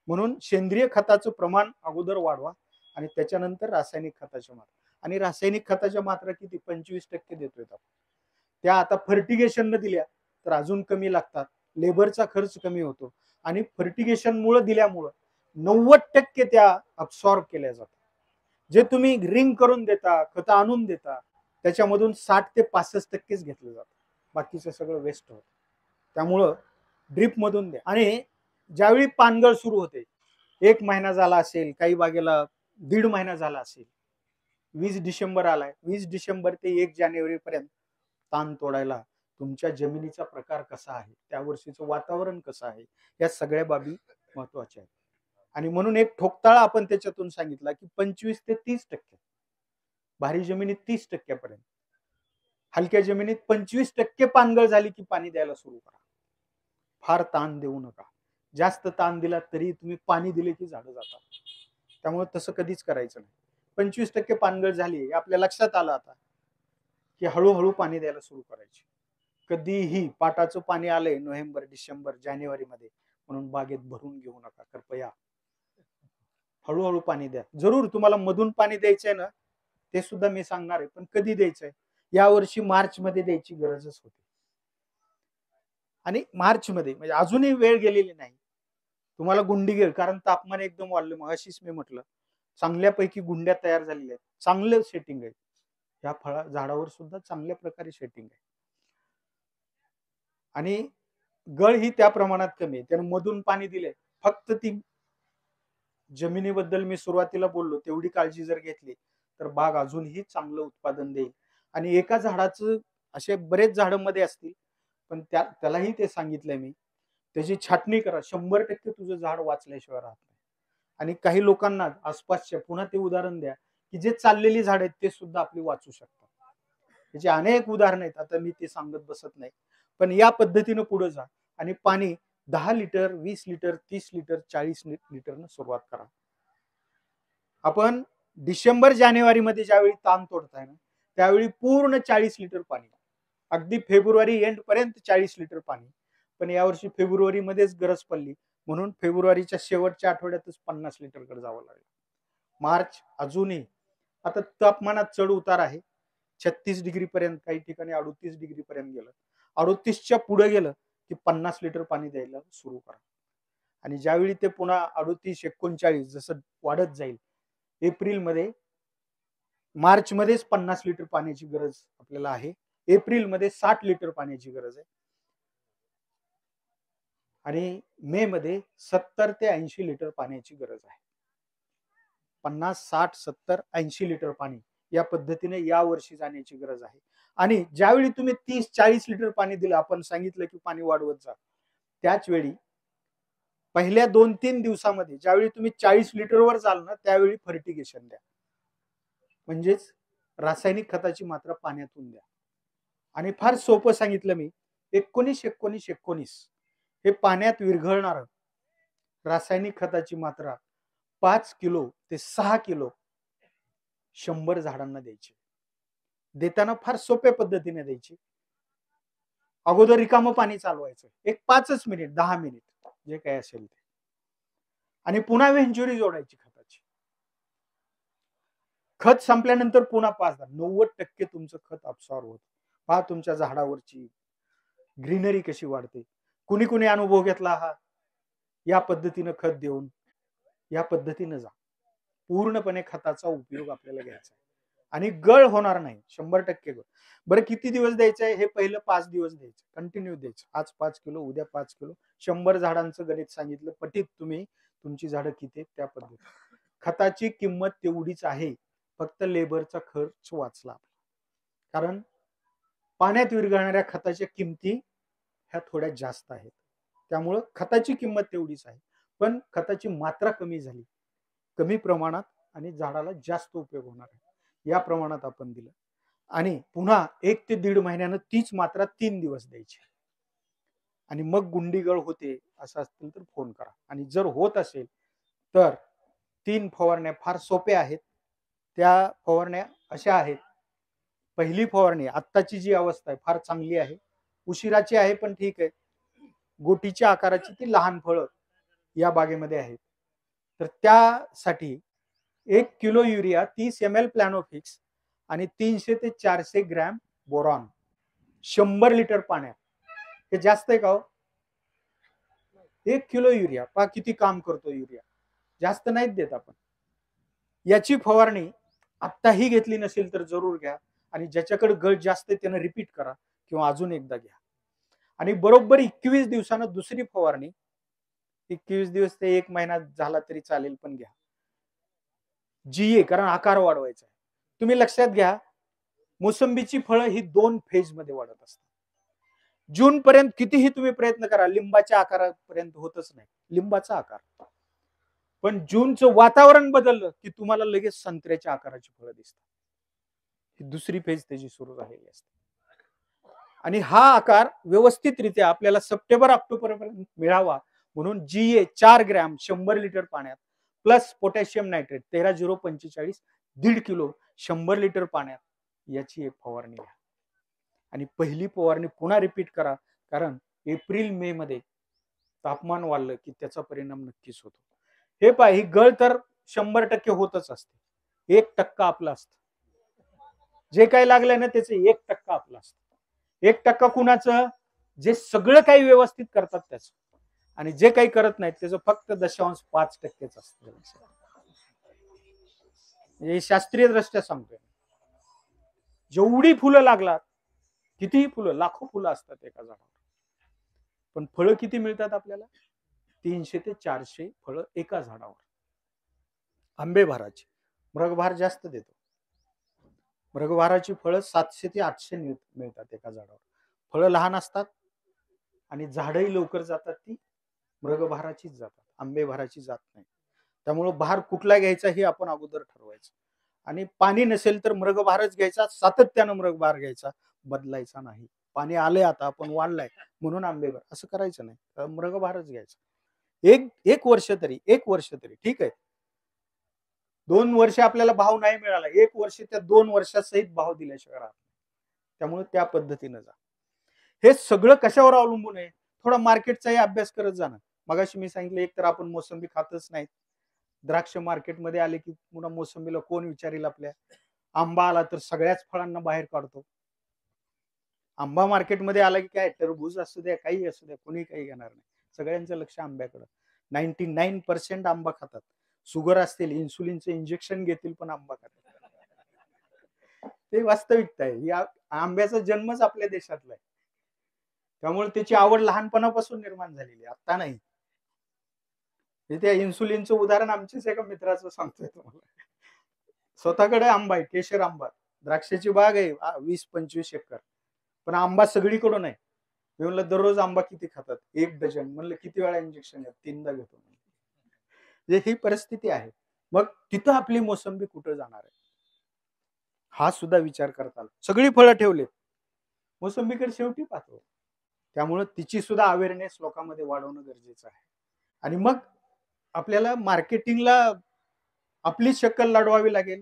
म्हणून सेंद्रिय खताचं प्रमाण अगोदर वाढवा आणि त्याच्यानंतर रासायनिक खताच्या मात्रा. आणि रासायनिक खताच्या मात्रा किती 25% देतोय आपण. त्या आता फर्टिगेशन न दिल्या तर अजून कमी लागतात, लेबरचा खर्च कमी होतो. आणि फर्टिगेशन मुळे दिल्यामुळं 90% त्या अब्सॉर्ब केल्या जातात. जे तुम्ही रिंग करून देता, खत आणून देता, त्याच्यामधून 60 ते 65%च घेतलं जातं. बाकीचं सगळं वेस्ट होतं. त्यामुळं ड्रिप मधून द्या. आणि ज्यावेळी पानगळ सुरू होते, 1 महिना झाला असेल, काही बागेला 1.5 महिना झाला असेल, 20 डिसेंबर आलाय, 20 डिसेंबर ते 1 जानेवारी पर्यंत ताण तोडायला तुमच्या जमिनीचा प्रकार कसा आहे, त्या वर्षीचं वातावरण कसं आहे, या सगळ्या बाबी महत्वाच्या आहेत. आणि म्हणून एक ठोकताळा आपण त्याच्यातून सांगितला की 25 ते 30%, भारी जमिनीत 30% हलक्या जमिनीत 25% पानगळ झाली की पाणी द्यायला सुरू करा. फार ताण देऊ नका. जास्त ताण दिला तरी तुम्ही पाणी दिले की झाडं जातात. त्यामुळे तसं कधीच करायचं नाही. 25% पानगळ झाली, आपल्या लक्षात आलं आता की हळूहळू पाणी द्यायला सुरू करायची. कधीही पाटाचं पाणी आलंय नोव्हेंबर, डिसेंबर, जानेवारी मध्ये म्हणून बागेत भरून घेऊ नका कृपया. हळूहळू पाणी द्या. जरूर तुम्हाला मधून पाणी द्यायचंय ना, ते सुद्धा मी सांगणार आहे, पण कधी द्यायचंय? यावर्षी मार्च मध्ये द्यायची गरजच होती. आणि मार्च मध्ये म्हणजे अजूनही वेळ गेलेली नाही. तुम्हाला गुंडी घेईल, कारण तापमान एकदम वाढलं. मगाशीच मी म्हटलं चांगल्यापैकी गुंड्या तयार झालेल्या आहेत, चांगलं सेटिंग आहे. या फळा झाडावर सुद्धा चांगल्या प्रकारे सेटिंग आहे. आणि गळ ही त्या प्रमाणात कमी आहे. त्याने मधून पाणी दिले, फक्त ती जमिनीबद्दल मी सुरुवातीला बोललो तेवढी काळजी जर घेतली तर बाग अजूनही चांगलं उत्पादन देईल. आणि एका झाडाचं, असे बरेच झाडांमध्ये असतील, पण त्यालाही ते सांगितलंय मी, त्याची छाटणी करा. 100% तुझं झाड वाचल्याशिवाय राहत नाही. आणि काही लोकांना आसपासच्या, पुन्हा ते उदाहरण द्या की जे चाललेली झाड आहेत ते सुद्धा आपली वाचू शकतात. त्याचे अनेक उदाहरण आहेत, आता मी ते सांगत बसत नाही. पण या पद्धतीनं पुढे जा आणि पाणी 10 लिटर, 20 लिटर, 30 लिटर, 40 लिटरनं सुरुवात करा. आपण डिसेंबर जानेवारी मध्ये ज्यावेळी ताण तोडताय ना, त्यावेळी पूर्ण 40 लिटर पाणी, अगदी फेब्रुवारी एंड पर्यंत 40 लिटर पाणी. पण यावर्षी फेब्रुवारी मध्येच गरज पडली म्हणून फेब्रुवारीच्या शेवटच्या आठवड्यातच 50 लिटर कडे जावं लागलं. मार्च अजूनही आता तापमानात चढ उतार आहे. 36 डिग्री पर्यंत, काही ठिकाणी 38 डिग्री पर्यंत गेलं. 38च्या पुढे गेलं की 50 लिटर पाणी द्यायला सुरू करा. आणि ज्यावेळी ते पुन्हा 38, 39 जसं वाढत जाईल, एप्रिल मध्ये, मार्च मध्येच 50 लिटर पाण्याची गरज आपल्याला आहे. एप्रिल मध्ये 60 लिटर पाण्याची गरज आहे. आणि मे मध्ये 70 ते 80 लिटर पाण्याची गरज आहे. 50, 60, 70, 80 लिटर पाणी या पद्धतीने या वर्षी जाण्याची गरज आहे. आणि ज्यावेळी तुम्ही 30, 40 लिटर पाणी दिलं, आपण सांगितलं की पाणी वाढवत जा, त्याच वेळी पहिल्या 2-3 दिवसामध्ये ज्यावेळी तुम्ही 40 लिटरवर जाल ना, त्यावेळी फर्टिगेशन द्या. म्हणजेच रासायनिक खताची मात्रा पाण्यातून द्या. आणि फार सोपं सांगितलं मी, 19-19-19 हे पाण्यात विरघळणार रासायनिक खताची मात्रा 5 किलो ते 6 किलो 100 झाडांना द्यायची. देताना फार सोप्या पद्धतीने द्यायची. अगोदर रिकामं पाणी चालवायचं, एक 5 मिनिट 10 मिनिट जे काय असेल ते, आणि पुन्हा वेंचुरी जोडायची खताची. खत संपल्यानंतर पुन्हा 5 दा 90% तुमचं खत अब्सॉर्ब होतं. पहा तुमच्या झाडावरची ग्रीनरी कशी वाढते. कुणी कुणी अनुभव घेतला हा या पद्धतीनं खत देऊन, या पद्धतीनं जा. पूर्णपणे खताचा उपयोग आपल्याला घ्यायचा आहे आणि गळ होणार नाही, 100% गळ. बरं किती दिवस द्यायचं आहे? हे पहिलं 5 दिवस द्यायचं, कंटिन्यू द्यायचं. आज 5 किलो, उद्या 5 किलो. 100 झाडांचं गणित सांगितलं, पटीत तुम्ही तुमची झाडं किती आहेत त्या पद्धतीने. खताची किंमत तेवढीच आहे, फक्त लेबरचा खर्च वाचला. कारण पाण्यात विरघळणाऱ्या खताच्या किमती ह्या थोड्या जास्त आहेत. त्यामुळं खताची किंमत तेवढीच आहे, पण खताची मात्रा कमी झाली, कमी प्रमाणात, आणि झाडाला जास्त उपयोग होणार आहे या प्रमाणात आपण दिलं. आणि पुन्हा 1 ते 1.5 महिन्यानं तीच मात्रा 3 दिवस द्यायची. आणि मग गुंडीगळ होते असं असतील तर फोन करा. आणि जर होत असेल तर 3 फवारण्या फार सोप्या आहेत. त्या फवारण्या अशा आहेत. पहिली फवारणी, आत्ताची जी अवस्था आहे फार चांगली आहे, उशिराची आहे पण ठीक आहे. गोटीच्या आकाराची ती लहान फळं या बागेमध्ये आहेत. तर त्यासाठी 1 किलो युरिया, 30 ml प्लॅनोफिक्स आणि 300 ते 400 ग्रॅम बोरॉन 100 लिटर पाण्यात. हे जास्त आहे का हो? 1 किलो युरिया, पहा किती काम करतो युरिया. जास्त नाहीत देत आपण. याची फवारणी आत्ताही घेतली नसेल तर जरूर घ्या. आणि ज्याच्याकडे गळ जास्त आहे त्यानं रिपीट करा किंवा अजून एकदा घ्या. आणि बरोबर 21 दिवसानं दुसरी फवारणी. 21 दिवस ते 1 महिना झाला तरी चालेल, पण घ्या. जीए, कारण आकार वाढवायचा आहे. तुम्ही लक्षात घ्या, मोसंबीची फळं ही 2 फेज मध्ये वाढत असतात. जून पर्यंत कितीही तुम्ही प्रयत्न करा, लिंबाच्या आकारापर्यंत होतच नाही लिंबाचा आकार. पण जूनचं वातावरण बदललं की तुम्हाला लगेच संत्र्याच्या आकाराची फळं दिसतात. ही दुसरी फेज त्याची सुरू झालेली असते. आणि हा आकार व्यवस्थितरित्या आपल्याला सप्टेंबर ऑक्टोबर पर्यंत मिळावा म्हणून जीए 4 ग्रॅम 100 लिटर पाण्यात plus potassium nitrate 13,045 1.5 kilo 100 litre पाण्यात याची एक फवारणी घ्या. आणि पहिली फवारणी पुन्हा रिपीट करा, कारण एप्रिल मे मध्ये तापमान वाढलं की त्याचा परिणाम नक्कीच होतो. हे पहा, ही गळ तर 100% होतच असते. 1% आपलं असतं. जे काही लागलंय ना त्याचं 1% आपलं असतं. 1% कुणाचं? जे सगळं काही व्यवस्थित करतात त्याचं. आणि जे काही करत नाहीत त्याचं फक्त 0.5% असतं. हे शास्त्रीय दृष्ट्या सांगतोय. जेवढी फुलं लागतात, कितीही फुलं, लाखो फुलं असतात एका झाडावर, पण फळं किती मिळतात आपल्याला? 300 ते 400 फळं एका झाडावर. आंबेभाराची मृगभार जास्त देतो. मृगभाराची फळं 700 ते 800 मिळतात एका झाडावर. फळं लहान असतात आणि झाडही लवकर जातात, ती मृगभाराचीच जातात, आंबेभाराची जात नाही. त्यामुळे भार कुठला घ्यायचा हे आपण अगोदर ठरवायचं. आणि पाणी नसेल तर मृगभारच घ्यायचा, सातत्यानं मृगभार घ्यायचा, बदलायचा नाही. पाणी आलंय आता, आपण वाढलाय म्हणून आंबेभार असं करायचं नाही, मृगभारच घ्यायचा. एक वर्ष तरी ठीक आहे. 2 वर्ष आपल्याला भाव नाही मिळाला, 1 वर्ष त्या 2 वर्षासहित भाव दिल्याशिवाय राहत नाही. त्यामुळे त्या पद्धतीनं जा. हे सगळं कशावर अवलंबून आहे? थोडा मार्केटचाही अभ्यास करत जाणं. मगाशी मी सांगितलं, एक तर आपण मोसंबी खातच नाही. द्राक्ष मार्केटमध्ये आले की पुन्हा मोसंबीला कोण विचारेल आपल्या? आंबा आला तर सगळ्याच फळांना बाहेर काढतो. आंबा मार्केटमध्ये आला की काय, टरबूज असू द्या, काही असू द्या, कोणी काही घेणार नाही. सगळ्यांचं लक्ष आंब्याकडं. 99% आंबा खातात. शुगर असतील, इन्सुलिनचं इंजेक्शन घेतील, पण आंबा खातात. ते वास्तविकता आहे. या आंब्याचा जन्मच आपल्या देशातला आहे. त्यामुळे त्याची आवड लहानपणापासून निर्माण झालेली, आता नाही. त्या इन्सुलिनचं उदाहरण आमच्याच एका मित्राचं सांगतोय तुम्हाला. स्वतःकडे आंबा आहे, केशर आंबा, द्राक्षाची बाग आहे 20-25 एकर, पण आंबा सगळीकडून आहे. मी म्हणलं दररोज आंबा किती खातात? 1 डझन. म्हणलं किती वेळा इंजेक्शन? 3दा घेतो. ही परिस्थिती आहे. मग तिथं आपली मोसंबी कुठं जाणार आहे हा सुद्धा विचार करता आला. सगळी फळं ठेवलेत, मोसंबीकडे शेवटी पाहतो. त्यामुळे तिची सुद्धा अवेअरनेस लोकांमध्ये वाढवणं गरजेचं आहे. आणि मग आपल्याला मार्केटिंगला आपली शक्कल लढवावी लागेल.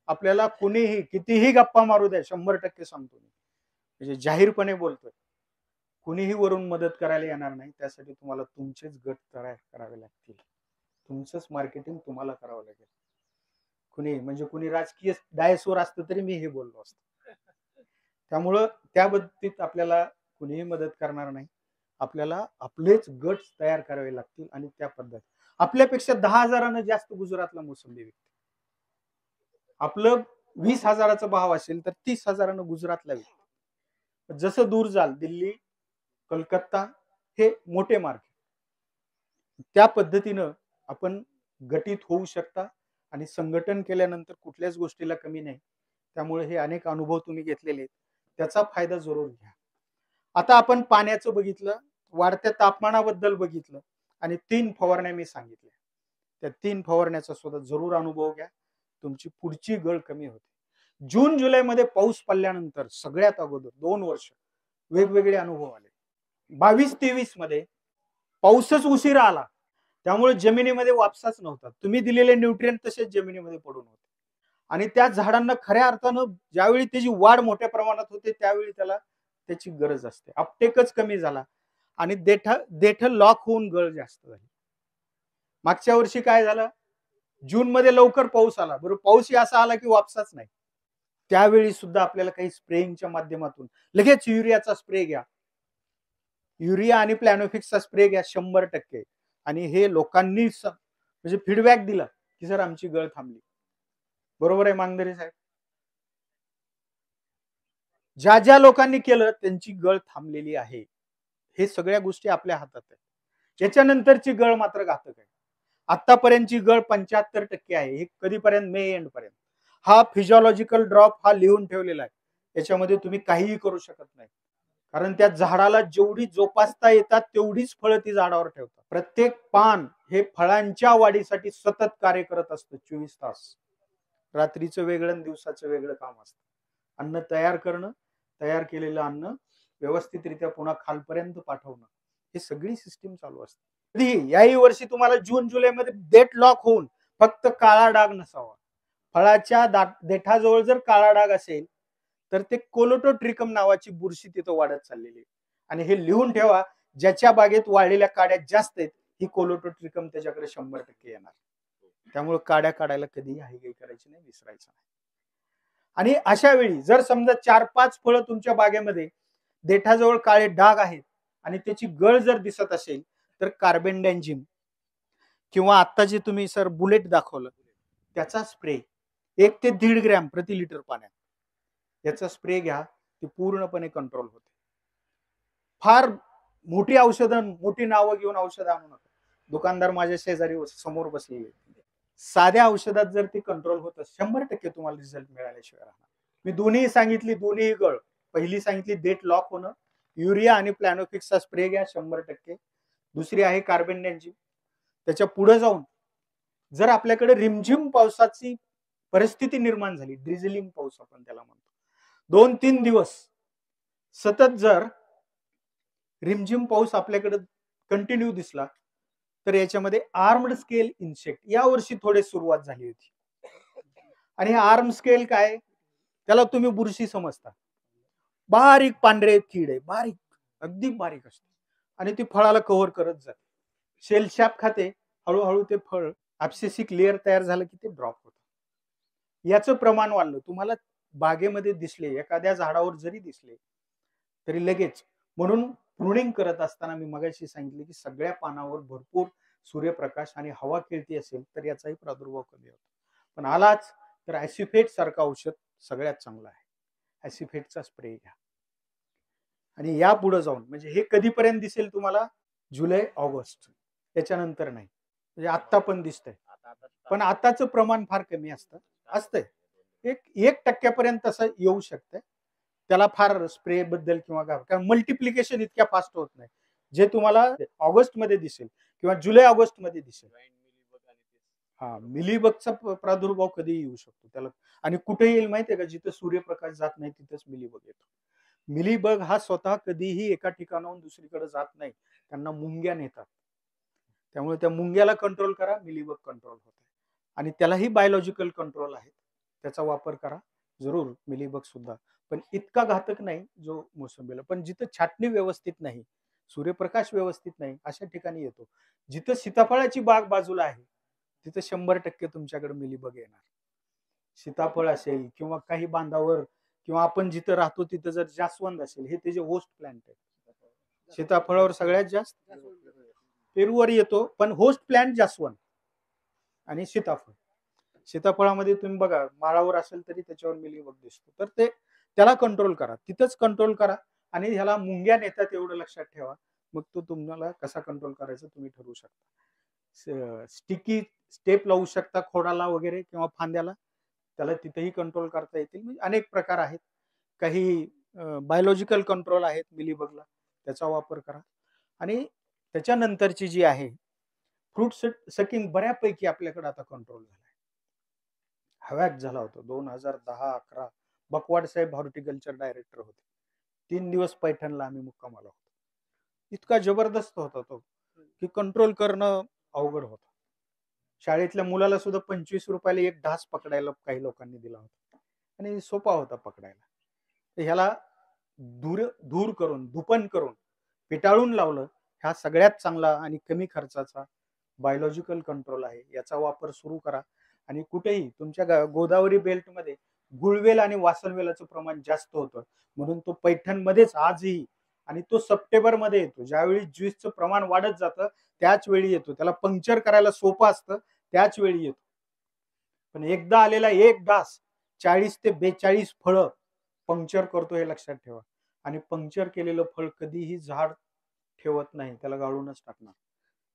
आपल्याला कुणीही कितीही गप्पा मारू द्या, 100% सांगतो मी, म्हणजे जाहीरपणे बोलतोय, कुणीही वरून मदत करायला येणार नाही. त्यासाठी तुम्हाला तुमचेच गट तयार करावे लागतील, तुमचंच मार्केटिंग तुम्हाला करावं लागेल. कुणी राजकीय डायसवर असतं तरी मी हे बोललो असतो. त्यामुळं त्या बाबतीत आपल्याला कुणीही मदत करणार नाही. आपल्याला आपलेच गट तयार करावे लागतील आणि त्या पद्धतीने आपल्यापेक्षा 10,000 जास्त गुजरातला मोसंबी विकते. आपलं 20,000चा भाव असेल तर 30,000 गुजरातला विकतो. जसं दूर जाल दिल्ली, कलकत्ता हे मोठे मार्केट, त्या पद्धतीनं आपण गटीत होऊ शकता आणि संघटन केल्यानंतर कुठल्याच गोष्टीला कमी नाही. त्यामुळे हे अनेक अनुभव तुम्ही घेतलेले आहेत, त्याचा फायदा जरूर घ्या. आता आपण पाण्याचं बघितलं, वाढत्या तापमानाबद्दल बघितलं आणि 3 फवारण्या मी सांगितल्या. त्या 3 फवारण्याचा सुद्धा जरूर अनुभव घ्या. तुमची पुढची गळ कमी होते. जून जुलैमध्ये पाऊस पडल्यानंतर सगळ्यात अगोदर 2 वर्ष वेगवेगळे अनुभव आले. 22-23 मध्ये पाऊसच उशिरा आला, त्यामुळे जमिनीमध्ये वापसाच नव्हता. तुम्ही दिलेले न्यूट्रिएंट तसेच जमिनीमध्ये पडून होते आणि त्या झाडांना खऱ्या अर्थानं ज्यावेळी त्याची वाढ मोठ्या प्रमाणात होते त्यावेळी त्याला त्याची गरज असते. अपटेकच कमी झाला आणि देठ लॉक होऊन गळ जास्त झाली. मागच्या वर्षी काय झालं, जून मध्ये लवकर पाऊस आला, बरोबर पाऊस असा आला की वापसाच नाही. त्यावेळी सुद्धा आपल्याला काही स्प्रेइंगच्या माध्यमातून लगेच युरियाचा स्प्रे घ्या, युरिया आणि प्लॅनोफिक्सचा स्प्रे घ्या 100%. आणि हे लोकांनी म्हणजे फीडबॅक दिला की सर आमची गळ थांबली. बरोबर आहे मांगदरे साहेब? ज्या ज्या लोकांनी केलं त्यांची गळ थांबलेली आहे. हे सगळ्या गोष्टी आपल्या हातात आहेत. त्याच्यानंतरची गळ मात्र घातक आहे. आतापर्यंतची गळ 75% आहे. हे कधीपर्यंत? मे एंड पर्यंत. हा फिजिओलॉजिकल ड्रॉप हा लिहून ठेवलेला आहे. याच्यामध्ये तुम्ही काहीही करू शकत नाही, कारण त्या झाडाला जेवढी जोपासता येतात तेवढीच फळं ती झाडावर ठेवतात. प्रत्येक पान हे फळांच्या वाढीसाठी सतत कार्य करत असतं 24 तास. रात्रीचं वेगळं आणि दिवसाचं वेगळं काम असतं. अन्न तयार करणं, तयार केलेलं अन्न व्यवस्थितरित्या पुन्हा खालपर्यंत पाठवणं, हे सगळी सिस्टीम चालू असते. कधी याही वर्षी तुम्हाला जून जुलैमध्ये देठ लॉक होऊन फक्त काळा डाग नसावा. फळाच्या देठाजवळ जर काळा डाग असेल तर ते कोलोटोट्रिकम नावाची बुरशी तिथं वाढत चाललेली आहे. आणि हे लिहून ठेवा, ज्याच्या बागेत वाढलेल्या काड्या जास्त आहेत ही कोलोटोट्रिकम त्याच्याकडे 100% येणार. त्यामुळे काड्या काढायला कधीही हायगाई करायची नाही, विसरायचं नाही. आणि अशा वेळी जर समजा 4-5 फळं तुमच्या बागेमध्ये देठाजवळ काळे डाग आहेत आणि त्याची गळ जर दिसत असेल तर कार्बेंडॅन्झिम किंवा आता जे तुम्ही सर बुलेट दाखवलं त्याचा स्प्रे 1 ते 1.5 ग्रॅम प्रति लिटर पाण्यात याचा स्प्रे घ्या, ते पूर्णपणे कंट्रोल होते. फार मोठी औषधं, मोठी नावं घेऊन औषधं आणू नका. दुकानदार माझ्या शेजारी समोर बसलेले, साध्या औषधात जर ते कंट्रोल होत 100% तुम्हाला रिझल्ट मिळाल्याशिवाय राहणार. मी दोन्ही सांगितली, दोन्ही गळ. पहिली सांगितली देठ लॉक होणं, युरिया आणि प्लॅनोफिक्सचा स्प्रे घ्या 100%. दुसरी आहे कार्बेंडॅन्झिम. त्याच्या पुढे जाऊन जर आपल्याकडे रिमझिम पावसाची परिस्थिती निर्माण झाली, ड्रिझलिंग पाऊस आपण त्याला म्हणतो, 2-3 दिवस सतत जर रिमझिम पाऊस आपल्याकडे कंटिन्यू दिसला तर याच्यामध्ये आर्म्ड स्केल इन्सेक्ट यावर्षी थोडे सुरुवात झाली होती. आणि आर्म स्केल काय, त्याला तुम्ही बुरशी समजता. बारीक पांढरे कीड आहे, बारीक, अगदी बारीक असते आणि ती फळाला कव्हर करत जाते. शेलशॅप खाते, हळूहळू ते फळ ऍब्सेसिक लेअर तयार झालं की ते ड्रॉप होतं. याचं प्रमाण वाढलं. तुम्हाला बागेमध्ये दिसले, एखाद्या झाडावर जरी दिसले तरी लगेच, म्हणून प्रुनिंग करत असताना मी मगाशी सांगितले की सगळ्या पानावर भरपूर सूर्यप्रकाश आणि हवा खेळती असेल तर याचाही प्रादुर्भाव कमी होतो. पण आलाच तर ऍसिफेट सारखं औषध सगळ्यात चांगलं आहे. ऍसिफेटचा स्प्रे घ्या. आणि या पुढे जाऊन म्हणजे हे कधीपर्यंत दिसेल तुम्हाला? जुलै ऑगस्ट, त्याच्यानंतर नाही. म्हणजे आत्ता पण दिसतंय, पण आताचं प्रमाण फार कमी असतंय. 1% तसं येऊ शकतंय. त्याला फार स्प्रे बद्दल किंवा कारण मल्टिप्लिकेशन इतक्या फास्ट होत नाही. जे तुम्हाला ऑगस्ट मध्ये दिसेल किंवा जुलै ऑगस्ट मध्ये दिसेल. हा, मिलीबगचा प्रादुर्भाव कधी येऊ शकतो त्याला. आणि कुठे येईल माहितीये का? जिथं सूर्यप्रकाश जात नाही तिथंच मिलीबग येतो. मिलीबग हा स्वतः कधीही एका ठिकाणाहून दुसरीकडे जात नाही, त्यांना मुंग्या नेतात. त्यामुळे त्या मुंग्याला कंट्रोल करा, मिलीबग कंट्रोल होते. आणि त्यालाही बायोलॉजिकल कंट्रोल आहे, त्याचा वापर करा जरूर. मिलीबग सुद्धा, पण इतका घातक नाही जो मोसंबीला. पण जिथं छाटणी व्यवस्थित नाही, सूर्यप्रकाश व्यवस्थित नाही, अशा ठिकाणी येतो. जिथं सीताफळाची बाग बाजूला आहे तिथं 100% तुमच्याकडे मिलीबग येणार. सीताफळ असेल किंवा काही बांधावर किंवा आपण जिथं राहतो तिथं जर जास्वंद असेल, हे त्याचे होस्ट प्लांट आहे. सीताफळावर सगळ्यात जास्त, पेरूवर येतो, पण होस्ट प्लांट जास्वंद आणि सीताफळ. सीताफळामध्ये तुम्ही बघा माळावर असेल तरी त्याच्यावर मिलीबग दिसतो. तर ते त्याला कंट्रोल करा, तिथंच कंट्रोल करा आणि ह्याला मुंग्या नेतात एवढं लक्षात ठेवा. मग तो तुम्हाला कसा कंट्रोल करायचा तुम्ही ठरवू शकता. स्टिकी स्टेप लावू शकता खोडाला वगैरे किंवा फांद्याला, त्याला तिथेही कंट्रोल करता येतील. म्हणजे अनेक प्रकार आहेत. काही बायोलॉजिकल कंट्रोल आहेत मिलीबगला, त्याचा वापर करा. आणि त्याच्यानंतरची जी आहे फ्रूट सकिंग बऱ्यापैकी आपल्याकडे आता कंट्रोल झालाय. हव्यात झाला होता 2010-11. बकवाड साहेब हॉर्टिकल्चर डायरेक्टर होते. 3 दिवस पैठणला आम्ही मुक्कामाला होतो. इतका जबरदस्त होता तो की कंट्रोल करणं अवघड होतं. शाळेतल्या मुलाला सुद्धा 25 रुपयाला एक ढास पकडायला काही लोकांनी दिला होता आणि सोपा होता पकडायला. तर ह्याला दूर करून धुपन करून पिटाळून लावलं. हा सगळ्यात चांगला आणि कमी खर्चाचा बायोलॉजिकल कंट्रोल आहे. याचा वापर सुरू करा. आणि कुठेही तुमच्या गोदावरी बेल्टमध्ये गुळवेल आणि वासनवेलाचं प्रमाण जास्त होतं, म्हणून तो पैठणमध्येच आजही, आणि तो सप्टेंबरमध्ये येतो. ज्यावेळी ज्यूसचं प्रमाण वाढत जातं त्याच वेळी येतो. त्याला पंक्चर करायला सोपं असतं त्याच वेळी येतो. पण एकदा आलेला एक डास 40 ते 42 फळं पंक्चर करतो, हे लक्षात ठेवा. आणि पंक्चर केलेलं फळ कधीही झाड ठेवत नाही, त्याला गाळूनच टाकणार.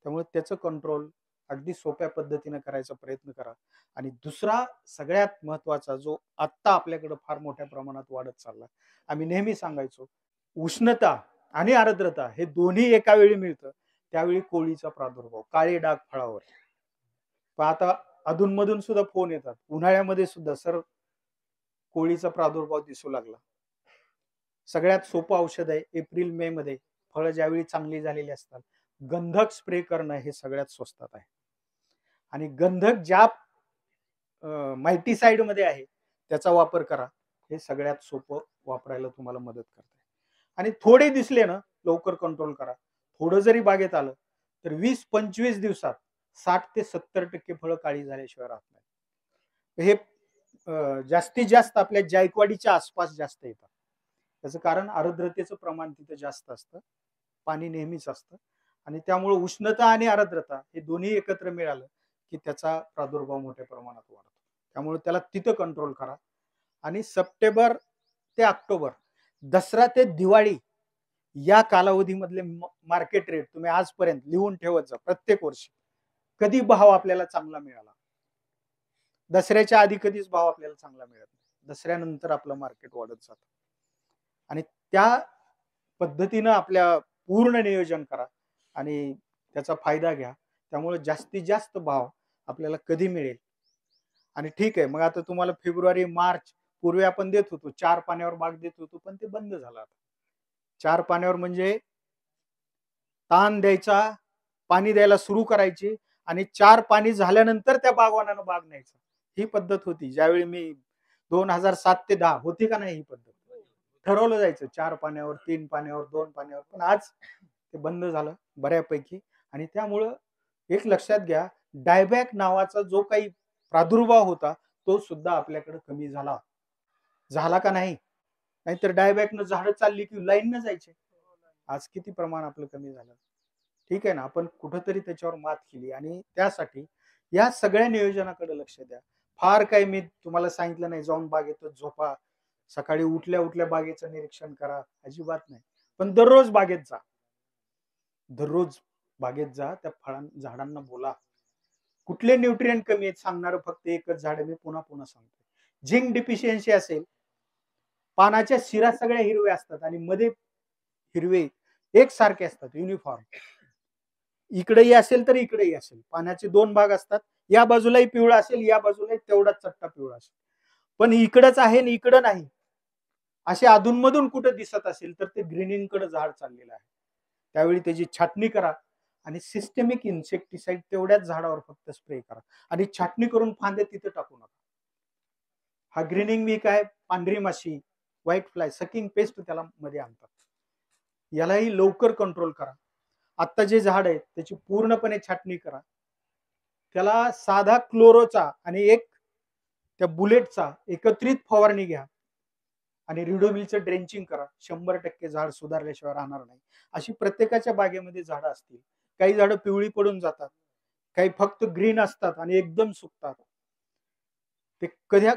त्यामुळे त्याचं कंट्रोल अगदी सोप्या पद्धतीने करायचा प्रयत्न करा. आणि दुसरा सगळ्यात महत्वाचा जो आत्ता आपल्याकडे फार मोठ्या प्रमाणात वाढत चालला, आम्ही नेहमी सांगायचो, उष्णता आणि आर्द्रता हे दोन्ही एका वेळी मिळतं त्यावेळी कोळीचा प्रादुर्भाव, काळे डाग फळावर. पण आता अधूनमधून सुद्धा फोन येतात, उन्हाळ्यामध्ये सुद्धा सर कोळीचा प्रादुर्भाव दिसू लागला. सगळ्यात सोपं औषध आहे, एप्रिल मे मध्ये फळं ज्यावेळी चांगली झालेली असतात गंधक स्प्रे करणं हे सगळ्यात स्वस्तात आहे. आणि गंधक ज्या मायटीसाइड मध्ये आहे त्याचा वापर करा. हे सगळ्यात सोपं वापरायला तुम्हाला मदत करते. आणि थोडे दिसले ना लवकर कंट्रोल करा. थोडं जरी बागेत आलं तर 20-25 दिवसात 60 ते 70% फळं काळी झाल्याशिवाय राहत नाही. हे जास्तीत जास्त आपल्या जायकवाडीच्या आसपास जास्त येतात. त्याचं कारण आर्द्रतेचं प्रमाण तिथे जास्त असतं, पाणी नेहमीच असतं. आणि त्यामुळे उष्णता आणि आर्द्रता हे दोन्ही एकत्र मिळालं की त्याचा प्रादुर्भाव मोठ्या प्रमाणात वाढतो. त्यामुळे त्याला तिथं कंट्रोल करा. आणि सप्टेंबर ते ऑक्टोबर, दसरा ते दिवाळी या कालावधीमधले मार्केट रेट तुम्ही आजपर्यंत लिहून ठेवत जा. प्रत्येक वर्षी कधी भाव आपल्याला चांगला मिळाला, दसऱ्याच्या आधी कधीच भाव आपल्याला चांगला मिळत नाही, दसऱ्यानंतर आपलं मार्केट वाढत जातं. आणि त्या पद्धतीनं आपल्या पूर्ण नियोजन करा आणि त्याचा फायदा घ्या. त्यामुळे जास्तीत जास्त भाव आपल्याला कधी मिळेल. आणि ठीक आहे, मग आता तुम्हाला फेब्रुवारी मार्च पूर्वी आपण देत होतो, 4 पाण्यावर बाग देत होतो, पण ते बंद झालं आता. 4 पाण्यावर म्हणजे ताण द्यायचा, पाणी द्यायला सुरू करायची आणि 4 पाणी झाल्यानंतर त्या बागवानानं बाग न्यायचा, ही पद्धत होती. ज्यावेळी मी 2007 ते 10 होती का नाही ही पद्धत, ठरवलं जायचं 4 पाण्यावर, 3 पाण्यावर, 2 पाण्यावर. पण आज ते बंद झालं बऱ्यापैकी. आणि त्यामुळं एक लक्षात घ्या, डायबॅक नावाचा जो काही प्रादुर्भाव होता तो सुद्धा आपल्याकडे कमी झाला का नाही. नाहीतर डायबॅकनं झाडं चालली की लाईननं जायचे. आज किती प्रमाण आपलं कमी झालं. ठीक आहे ना, आपण कुठंतरी त्याच्यावर मात केली. आणि त्यासाठी या सगळ्या नियोजनाकडे लक्ष द्या. फार काही मी तुम्हाला सांगितलं नाही जाऊन बागेतच झोपा, सकाळी उठल्या उठल्या बागेचं निरीक्षण करा, अजिबात नाही. पण दररोज बागेत जा, दररोज बागेत जा, त्या झाडांना बोला. कुठले न्यूट्रिएंट कमी आहेत सांगणार फक्त एकच झाड मी पुन्हा पुन्हा सांगतो. झिंक डिफिशियन्सी असेल, पानाच्या शिरा सगळ्या हिरव्या असतात आणि मध्ये हिरवे एकसारखे असतात, युनिफॉर्म. इकडेही असेल तर इकडेही असेल, पानाचे 2 भाग असतात, या बाजूलाही पिवळा असेल, या बाजूलाही तेवढाच चट्टा पिवळा असेल. पण इकडंच आहे आणि इकडं नाही, असे अधूनमधून कुठं दिसत असेल तर ते ग्रीनिंग कडे झाड चाललेलं आहे. त्यावेळी त्याची छाटणी करा आणि सिस्टेमिक इन्सेक्टिसाइड तेवढ्याच झाडावर फक्त स्प्रे करा. आणि छाटणी करून फांदे तिथे टाकू नका. हा ग्रीनिंग वीक आहे, पांढरी माशी, व्हाईट फ्लाय, सकिंग पेस्ट त्याला मध्ये आणतात. यालाही लवकर कंट्रोल करा. आता जे झाड आहे त्याची पूर्णपणे छाटणी करा. त्याला साधा क्लोरोचा आणि एक त्या बुलेटचा एकत्रित फवारणी घ्या आणि रिडोमिलचं ड्रेंचिंग करा. 100% झाड सुधारल्याशिवाय राहणार नाही. अशी प्रत्येकाच्या बागेमध्ये झाडं असतील. काही झाडं पिवळी पडून जातात, काही फक्त ग्रीन असतात आणि एकदम सुकतात. ते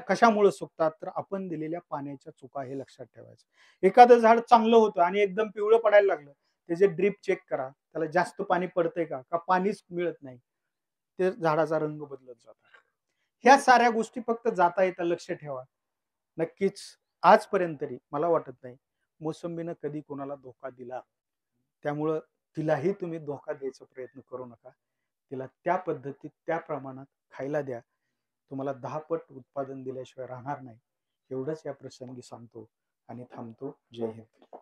कशामुळे सुकतात, तर आपण दिलेल्या पाण्याच्या चुका हे लक्षात ठेवायचं. एखादं झाड चांगलं होतं आणि एकदम पिवळं पडायला लागलं, त्याचे ड्रीप चेक करा. त्याला जास्त पाणी पडतंय का पाणीच मिळत नाही. ते झाडाचा रंग बदलत जातो. ह्या साऱ्या गोष्टी फक्त जाता येता लक्ष ठेवा. नक्कीच आजपर्यंत तरी मला वाटत नाही मोसंबीनं कधी कोणाला धोका दिला. त्यामुळं तिलाही तुम्ही धोका द्यायचा प्रयत्न करू नका. तिला त्या पद्धतीत, त्या प्रमाणात खायला द्या. तुम्हाला 10 पट उत्पादन दिल्याशिवाय राहणार नाही. एवढंच या प्रसंगी सांगतो आणि थांबतो. जय हिंद.